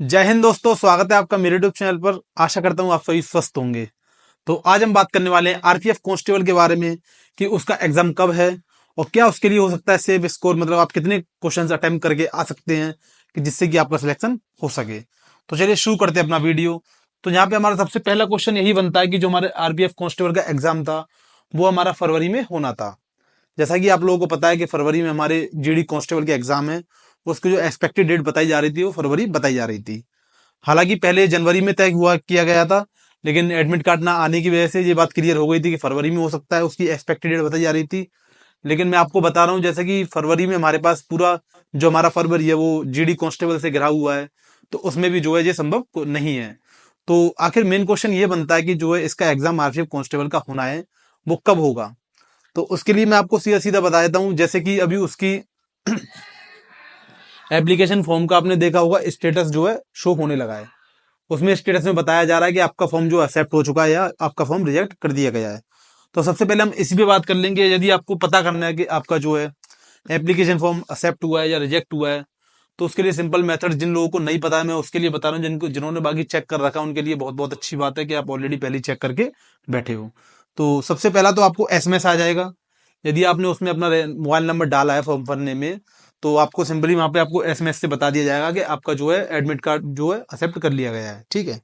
जय हिंद दोस्तों, स्वागत है आपका मेरे यूट्यूब चैनल पर। आशा करता हूँ आप सभी स्वस्थ होंगे। तो आज हम बात करने वाले हैं आरपीएफ कांस्टेबल के बारे में कि उसका एग्जाम कब है और क्या उसके लिए हो सकता है सेफ स्कोर, मतलब आप कितने क्वेश्चंस अटेम्प्ट करके आ सकते हैं कि जिससे कि आपका सिलेक्शन हो सके। तो चलिए शुरू करते हैं अपना वीडियो। तो यहाँ पे हमारा सबसे पहला क्वेश्चन यही बनता है कि जो हमारे आरपीएफ कांस्टेबल का एग्जाम था वो हमारा फरवरी में होना था। जैसा कि आप लोगों को पता है कि फरवरी में हमारे जीडी कांस्टेबल के एग्जाम है, उसकी जो एक्सपेक्टेड डेट बताई जा रही थी वो फरवरी बताई जा रही थी। हालांकि पहले जनवरी में तय हुआ किया गया था, लेकिन एडमिट कार्ड ना आने की वजह से ये बात क्लियर हो गई थी कि फरवरी में हो सकता है, उसकी एक्सपेक्टेड डेट बताई जा रही थी। लेकिन मैं आपको बता रहा हूँ जैसे कि फरवरी में हमारे पास पूरा जो हमारा फरवरी है वो जीडी कांस्टेबल से घिरा हुआ है, तो उसमें भी जो है ये संभव नहीं है। तो आखिर मेन क्वेश्चन ये बनता है कि जो है इसका एग्जाम आरपीएफ कांस्टेबल का होना है वो कब होगा। तो उसके लिए मैं आपको सीधा सीधा बता देता हूँ। जैसे कि अभी उसकी एप्लीकेशन फॉर्म का आपने देखा होगा, स्टेटस जो है शो होने लगा है। उसमें स्टेटस में बताया जा रहा है कि आपका फॉर्म जो एक्सेप्ट हो चुका है या आपका फॉर्म रिजेक्ट कर दिया गया है। तो सबसे पहले हम इसी पे बात कर लेंगे। यदि आपको पता करना है कि आपका जो है एप्लीकेशन फॉर्म एक्सेप्ट हुआ है या रिजेक्ट हुआ है, तो उसके लिए सिंपल मेथड, जिन लोगों को नहीं पता है मैं उसके लिए बता रहा हूँ, जिन्होंने बाकी चेक कर रखा है उनके लिए बहुत बहुत अच्छी बात है कि आप ऑलरेडी पहले चेक करके बैठे हो। तो सबसे पहला तो आपको एसएमएस आ जाएगा। यदि आपने उसमें अपना मोबाइल नंबर डाला है फॉर्म भरने में, तो आपको सिंपली वहां पे आपको एसएमएस से बता दिया जाएगा कि आपका जो है एडमिट कार्ड जो है एक्सेप्ट कर लिया गया है। ठीक है।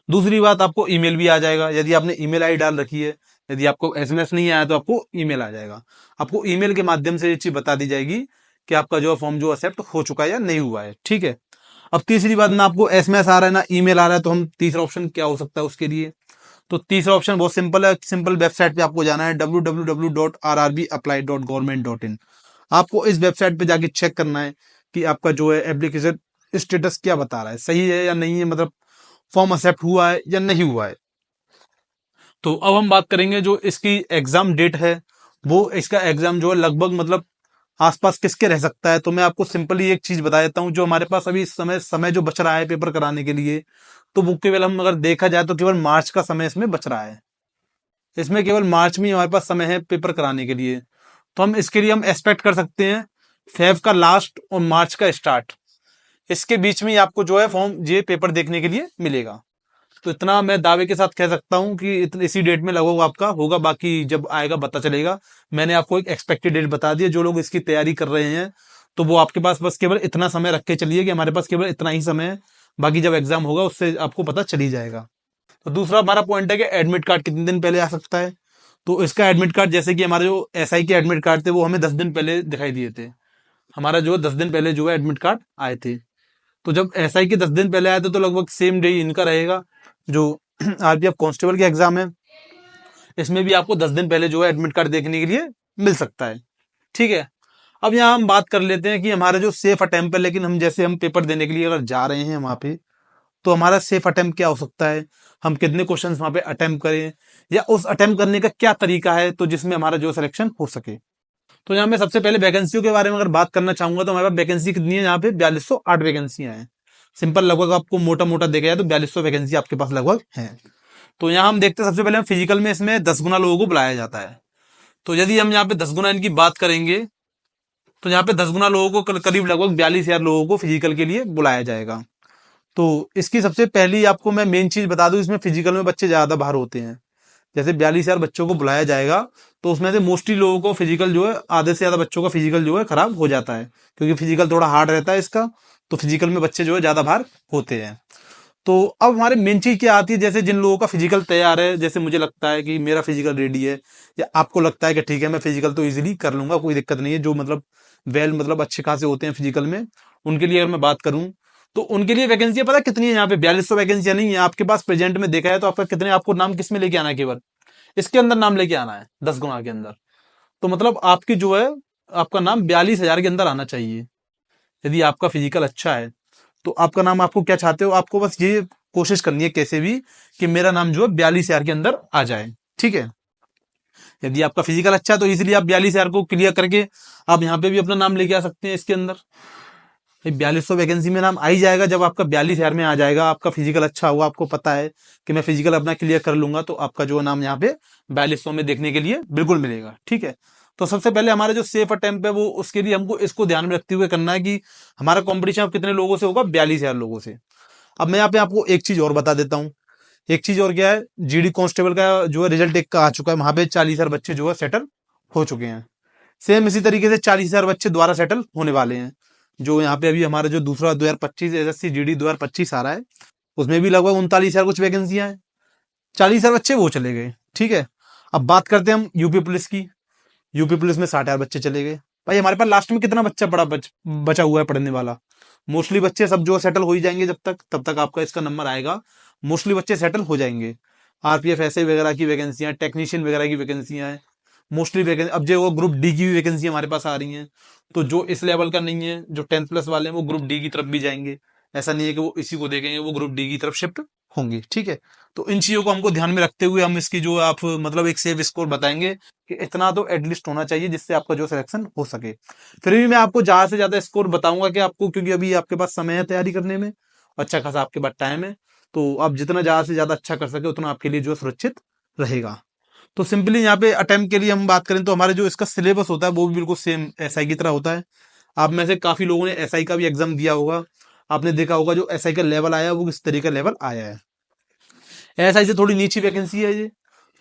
दूसरी बात, आपको ईमेल भी आ जाएगा यदि आपने ईमेल आईडी डाल रखी है। यदि आपको एसएमएस नहीं आया तो आपको ईमेल आ जाएगा। आपको ईमेल के माध्यम से ये चीज बता दी जाएगी कि आपका जो फॉर्म जो एक्सेप्ट हो चुका है या नहीं हुआ है। ठीक है। अब तीसरी बात, ना आपको एसएमएस आ रहा है ना ईमेल आ रहा है, तो हम तीसरा ऑप्शन क्या हो सकता है उसके लिए। तो तीसरा ऑप्शन बहुत सिंपल है। सिंपल वेबसाइट पे आपको जाना है www.rrbapply.government.in। आपको इस वेबसाइट पे जाके चेक करना है कि आपका जो है एप्लीकेशन स्टेटस क्या बता रहा है, सही है या नहीं है, मतलब फॉर्म एक्सेप्ट हुआ है या नहीं हुआ है। तो अब हम बात करेंगे जो इसकी एग्जाम डेट है, वो इसका एग्जाम जो है लगभग मतलब आसपास किसके रह सकता है। तो मैं आपको सिंपली एक चीज बता देता हूँ, जो हमारे पास अभी इस समय समय जो बच रहा है पेपर कराने के लिए, तो वो केवल हम अगर देखा जाए तो केवल मार्च का समय इसमें बच रहा है। इसमें केवल मार्च में ही हमारे पास समय है पेपर कराने के लिए। तो हम इसके लिए हम एक्सपेक्ट कर सकते हैं फेब का लास्ट और मार्च का स्टार्ट, इसके बीच में ही आपको जो है फॉर्म ये पेपर देखने के लिए मिलेगा। तो इतना मैं दावे के साथ कह सकता हूं कि इसी डेट में लगभग आपका होगा, बाकी जब आएगा पता चलेगा। मैंने आपको एक एक्सपेक्टेड डेट बता दी है। जो लोग इसकी तैयारी कर रहे हैं तो वो आपके पास बस केवल इतना समय रख के चलिए कि हमारे पास केवल इतना ही समय है, बाकी जब एग्जाम होगा उससे आपको पता चल ही जाएगा। तो दूसरा हमारा पॉइंट है कि एडमिट कार्ड कितने दिन पहले आ सकता है। तो इसका एडमिट कार्ड, जैसे कि हमारे जो एसआई के एडमिट कार्ड थे वो हमें 10 दिन पहले दिखाई दिए थे। हमारा जो 10 दिन पहले जो है एडमिट कार्ड आए थे। तो जब एसआई के 10 दिन पहले आए थे तो लगभग सेम डे इनका रहेगा जो आरपीएफ कांस्टेबल के एग्जाम है। इसमें भी आपको 10 दिन पहले जो है एडमिट कार्ड देखने के लिए मिल सकता है। ठीक है। अब यहाँ हम बात कर लेते हैं कि हमारा जो सेफ अटेम्प्ट है, लेकिन हम जैसे हम पेपर देने के लिए अगर जा रहे हैं वहां पे, तो हमारा सेफ अटेम्प्ट क्या हो सकता है, हम कितने क्वेश्चंस वहां पे अटेम्प्ट करें, या उस अटेम्प्ट करने का क्या तरीका है तो जिसमें हमारा जो सिलेक्शन हो सके। तो यहाँ मैं सबसे पहले वैकेंसियों के बारे में अगर बात करना चाहूंगा तो हमारे पास वैकेंसी कितनी है, यहाँ पे 4208 वैकेंसियां हैं। सिंपल, लगभग आपको मोटा मोटा देखा जाए तो 4200 वैकेंसी आपके पास लगभग है। तो यहाँ हम देखते हैं सबसे पहले हम फिजिकल में इसमें 10 गुना लोगों को बुलाया जाता है। तो यदि हम यहाँ पे 10 गुना इनकी बात करेंगे तो यहाँ पे 10 गुना लोगों को करीब लगभग 42,000 लोगों को फिजिकल के लिए बुलाया जाएगा। तो इसकी सबसे पहली आपको मैं मेन चीज बता दूं, इसमें फिजिकल में बच्चे ज्यादा बाहर होते हैं। जैसे 42,000 बच्चों को बुलाया जाएगा तो उसमें से मोस्टली लोगों को फिजिकल जो है, आधे से ज्यादा बच्चों का फिजिकल जो है खराब हो जाता है, क्योंकि फिजिकल थोड़ा हार्ड रहता है इसका। तो फिजिकल में बच्चे जो है ज्यादा बाहर होते हैं। तो अब हमारे मेन चीज क्या आती है, जैसे जिन लोगों का फिजिकल तैयार है, जैसे मुझे लगता है कि मेरा फिजिकल रेडी है, या आपको लगता है कि ठीक है मैं फिजिकल तो इजीली कर लूंगा, कोई दिक्कत नहीं है, जो मतलब मतलब अच्छे खासे होते हैं फिजिकल में, उनके लिए अगर मैं बात करूं तो उनके लिए वैकेंसियां पता कितनी है यहाँ पे, 4200 वैकेंसियां नहीं है आपके पास प्रेजेंट में देखा है तो आपका कितने, आपको नाम किस में लेके आना है, केवल इसके अंदर नाम लेके आना है 10 गुना के अंदर। तो मतलब आपकी जो है आपका नाम 42,000 के अंदर आना चाहिए। यदि आपका फिजिकल अच्छा है तो आपका नाम, आपको क्या चाहते हो, आपको बस ये कोशिश करनी है कैसे भी कि मेरा नाम जो है 42,000 के अंदर आ जाए। ठीक है। यदि आपका फिजिकल अच्छा है तो इजीली आप 42,000 को क्लियर करके आप यहाँ पे भी अपना नाम लेके आ सकते हैं इसके अंदर। 4200 वैकेंसी में नाम आ ही जाएगा। जब आपका 42,000 में आ जाएगा, आपका फिजिकल अच्छा हुआ, आपको पता है कि मैं फिजिकल अपना क्लियर कर लूंगा, तो आपका जो नाम यहाँ पे 4200 में देखने के लिए बिल्कुल मिलेगा। ठीक है। तो सबसे पहले हमारा जो सेफ अटेम्प्ट है वो, उसके लिए हमको इसको ध्यान में रखते हुए करना है कि हमारा कॉम्पिटिशन अब कितने लोगों से होगा, 42,000 लोगों से। अब मैं यहाँ पे आपको एक चीज और बता देता हूँ। एक चीज और क्या है, जीडी कांस्टेबल का जो है रिजल्ट एक का आ चुका है, वहां पे 40,000 बच्चे जो है सेटल हो चुके हैं। सेम इसी तरीके से 40,000 बच्चे दोबारा सेटल होने वाले हैं। जो यहाँ पे अभी हमारा जो दूसरा 2025 एसएससी जीडी 2025 आ रहा है, उसमें भी लगभग 39,000 कुछ वैकेंसियां हैं। 40,000 बच्चे वो चले गए, ठीक है। अब बात करते हैं हम यूपी पुलिस की। यूपी पुलिस में 60,000 बच्चे चले गए। भाई हमारे पास लास्ट में कितना बच्चा बचा हुआ है पढ़ने वाला? मोस्टली बच्चे सब जो सेटल हो ही जाएंगे, जब तक तब तक आपका इसका नंबर आएगा, मोस्टली बच्चे सेटल हो जाएंगे। आरपीएफ ऐसे वगैरह की वैकेंसियां, टेक्नीशियन वगैरह की वैकेंसियां हैं मोस्टली वैकेंसी। अब जो वो ग्रुप डी की भी वैकेंसी हमारे पास आ रही हैं, तो जो इस लेवल का नहीं है, जो 10th प्लस वाले हैं, वो ग्रुप डी की तरफ भी जाएंगे। ऐसा नहीं है कि वो इसी को देखेंगे, वो ग्रुप डी की तरफ शिफ्ट होंगे, ठीक है। तो इन चीजों को हमको ध्यान में रखते हुए हम इसकी जो आप मतलब एक सेफ स्कोर बताएंगे कि इतना तो एटलीस्ट होना चाहिए जिससे आपका जो सिलेक्शन हो सके। फिर भी मैं आपको ज्यादा से ज्यादा स्कोर बताऊंगा कि आपको, क्योंकि अभी आपके पास समय है तैयारी करने में, अच्छा खासा आपके पास टाइम है, तो आप जितना ज्यादा से ज्यादा अच्छा कर सके उतना आपके लिए जो सुरक्षित रहेगा। तो सिंपली यहाँ पे अटेम्प्ट के लिए हम बात करें तो हमारे जो इसका सिलेबस होता है वो भी बिल्कुल सेम एसआई की तरह होता है। आप में से काफी लोगों ने एसआई का भी एग्जाम दिया होगा, आपने देखा होगा जो एसआई का लेवल आया है वो किस तरीके का लेवल आया है। एसआई से थोड़ी नीची वैकेंसी है ये,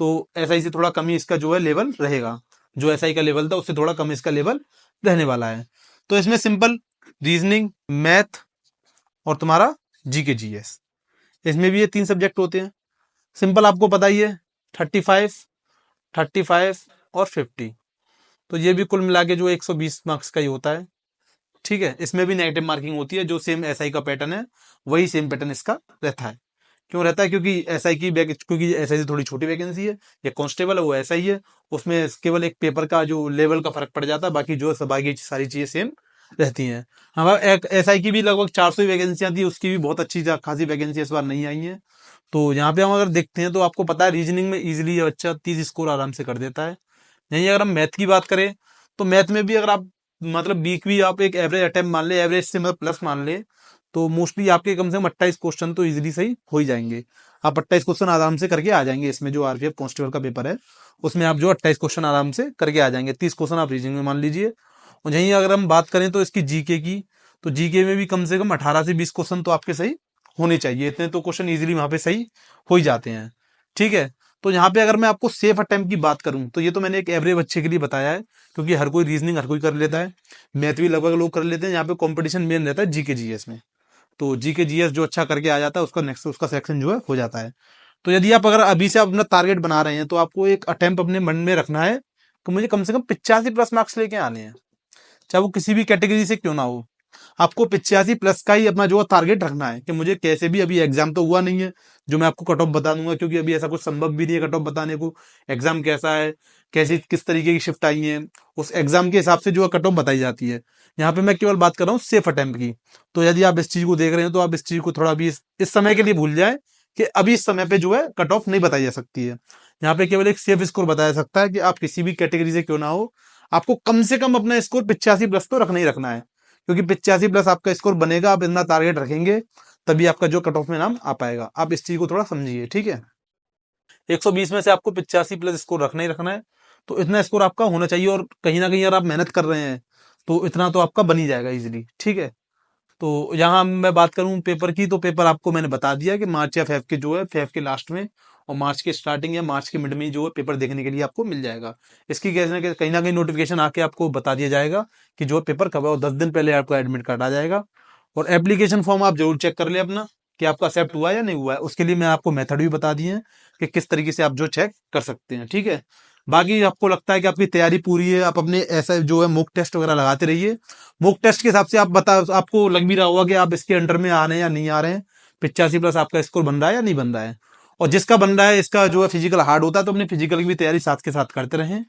तो एसआई से थोड़ा कम ही इसका जो है लेवल रहेगा। जो एसआई का लेवल था उससे थोड़ा कम इसका लेवल रहने वाला है। तो इसमें सिंपल रीजनिंग, मैथ और तुम्हारा जीके जीएस, इसमें भी ये 3 सब्जेक्ट होते हैं। सिंपल आपको पता ही है, 35 और 50, तो ये भी कुल मिला के जो 120 मार्क्स का ही होता है, ठीक है। इसमें भी नेगेटिव मार्किंग होती है, जो सेम एसआई का पैटर्न है वही सेम पैटर्न इसका रहता है। क्यों रहता है? क्योंकि क्योंकि एसआई से थोड़ी छोटी वैकेंसी है, ये कांस्टेबल है वो ऐसा ही है, उसमें केवल एक पेपर का जो लेवल का फर्क पड़ जाता है, बाकी जो बाकी सारी चीजें सेम रहती हैं। हमारा एक एसआई की भी लगभग 400 वैकेंसियां थी, उसकी भी बहुत अच्छी खासी वैकेंसी इस बार नहीं आई है। तो यहाँ पे हम अगर देखते हैं तो आपको पता है रीजनिंग में इजीली बच्चा 30 स्कोर आराम से कर देता है। यहीं अगर हम मैथ की बात करें तो मैथ में भी अगर आप मतलब वीक भी आप एक एवरेज अटेम्प्ट मान ले, एवरेज से मतलब प्लस मान ले, तो मोस्टली आपके कम से कम 28 क्वेश्चन तो इजीली सही हो ही जाएंगे। आप 28 क्वेश्चन आराम से करके आ जाएंगे। इसमें जो आरपीएफ कांस्टेबल का पेपर है उसमें आप जो 28 क्वेश्चन आराम से करके आ जाएंगे। 30 क्वेश्चन आप रीजनिंग में मान लीजिए। और यहीं अगर हम बात करें तो इसकी जीके की, तो जीके में भी कम से कम 18 से 20 क्वेश्चन तो आपके सही होने चाहिए। इतने तो क्वेश्चन इजीली वहां पे सही हो ही जाते हैं, ठीक है। तो यहाँ पे अगर मैं आपको सेफ अटेम्प्ट की बात करूं तो ये तो मैंने एक एवरेज बच्चे के लिए बताया है, क्योंकि हर कोई रीजनिंग हर कोई कर लेता है, मैथ भी लगभग लोग कर लेते हैं। यहाँ पे कंपटीशन मेन रहता है जीके जीएस में, तो जीके जीएस जो अच्छा करके आ जाता है उसका नेक्स्ट उसका सिलेक्शन जो है हो जाता है। तो यदि आप अगर अभी से अपना टारगेट बना रहे हैं तो आपको एक अटेम्प्ट अपने मन में रखना है कि मुझे कम से कम 85 प्लस मार्क्स लेके आने हैं, चाहे वो किसी भी कैटेगरी से क्यों ना हो। आपको 85 प्लस का ही अपना जो टारगेट रखना है कि मुझे कैसे भी, अभी एग्जाम तो हुआ नहीं है जो मैं आपको कट ऑफ बता दूंगा, क्योंकि अभी ऐसा कुछ संभव भी नहीं है कट ऑफ बताने को। एग्जाम कैसा है, कैसी किस तरीके की शिफ्ट आई है, उस एग्जाम के हिसाब से जो है कट ऑफ बताई जाती है। यहाँ पे मैं केवल बात कर रहा हूँ सेफ अटेम्प्ट की। तो यदि आप इस चीज को देख रहे हैं तो आप इस चीज को थोड़ा भी इस समय के लिए भूल जाए कि अभी इस समय पे जो है कट ऑफ नहीं बताई जा सकती है। यहाँ पे केवल एक सेफ स्कोर बताया सकता है कि आप किसी भी कैटेगरी से क्यों ना हो, आपको कम से कम अपना स्कोर 85 प्लस तो रखना ही रखना है। क्योंकि 85 प्लस आपका स्कोर बनेगा, आप इतना टारगेट रखेंगे तभी आपका जो कट ऑफ में नाम आ पाएगा। आप इस चीज को थोड़ा समझिए, ठीक है। 120 में से आपको 85 प्लस स्कोर रखना ही रखना है, तो इतना स्कोर आपका होना चाहिए। और कहीं ना कहीं अगर आप मेहनत कर रहे हैं तो इतना तो आपका बन ही जाएगा इजीली, ठीक है। तो यहाँ मैं बात करूं पेपर की, तो पेपर आपको मैंने बता दिया कि मार्च या फेब के जो है, फेब के लास्ट में और मार्च के स्टार्टिंग या मार्च के मिड में जो है पेपर देखने के लिए आपको मिल जाएगा। इसकी कहीं ना कहीं नोटिफिकेशन आके आपको बता दिया जाएगा कि जो पेपर कब है, और 10 दिन पहले आपका एडमिट कार्ड आ जाएगा। और एप्लीकेशन फॉर्म आप जरूर चेक कर ले अपना कि आपका एक्सेप्ट हुआ या नहीं हुआ है। उसके लिए मैं आपको मेथड भी बता दिए हैं कि किस तरीके से आप जो चेक कर सकते हैं, ठीक है। बाकी आपको लगता है कि आपकी तैयारी पूरी है, आप अपने ऐसा जो है मॉक टेस्ट वगैरह लगाते रहिए। मॉक टेस्ट के हिसाब से आपको लग भी रहा होगा कि आप इसके अंडर में आ रहे हैं या नहीं आ रहे हैं, 85 प्लस आपका स्कोर बन रहा है या नहीं बन रहा है। और जिसका बन रहा है, इसका जो है फिजिकल हार्ड होता है, तो अपने फिजिकल की भी तैयारी साथ के साथ करते रहें,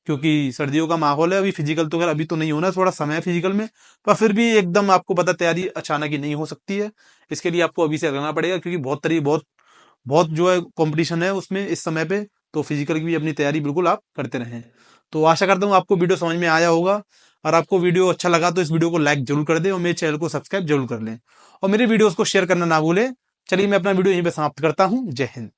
क्योंकि सर्दियों का माहौल है। अभी फिजिकल तो अभी तो नहीं होना, थोड़ा समय है फिजिकल में, पर फिर भी एकदम आपको पता तैयारी अचानक ही नहीं हो सकती है। इसके लिए आपको अभी से करना पड़ेगा, क्योंकि बहुत बहुत जो है कंपटीशन है उसमें इस समय पे। तो फिजिकल की भी अपनी तैयारी बिल्कुल आप करते रहें। तो आशा करता हूँ आपको वीडियो समझ में आया होगा। और आपको वीडियो अच्छा लगा तो इस वीडियो को लाइक जरूर कर दें और मेरे चैनल को सब्सक्राइब जरूर कर लें, और मेरे वीडियोस को शेयर करना ना भूलें। चलिए मैं अपना वीडियो यहीं पे समाप्त करता हूँ। जय हिंद।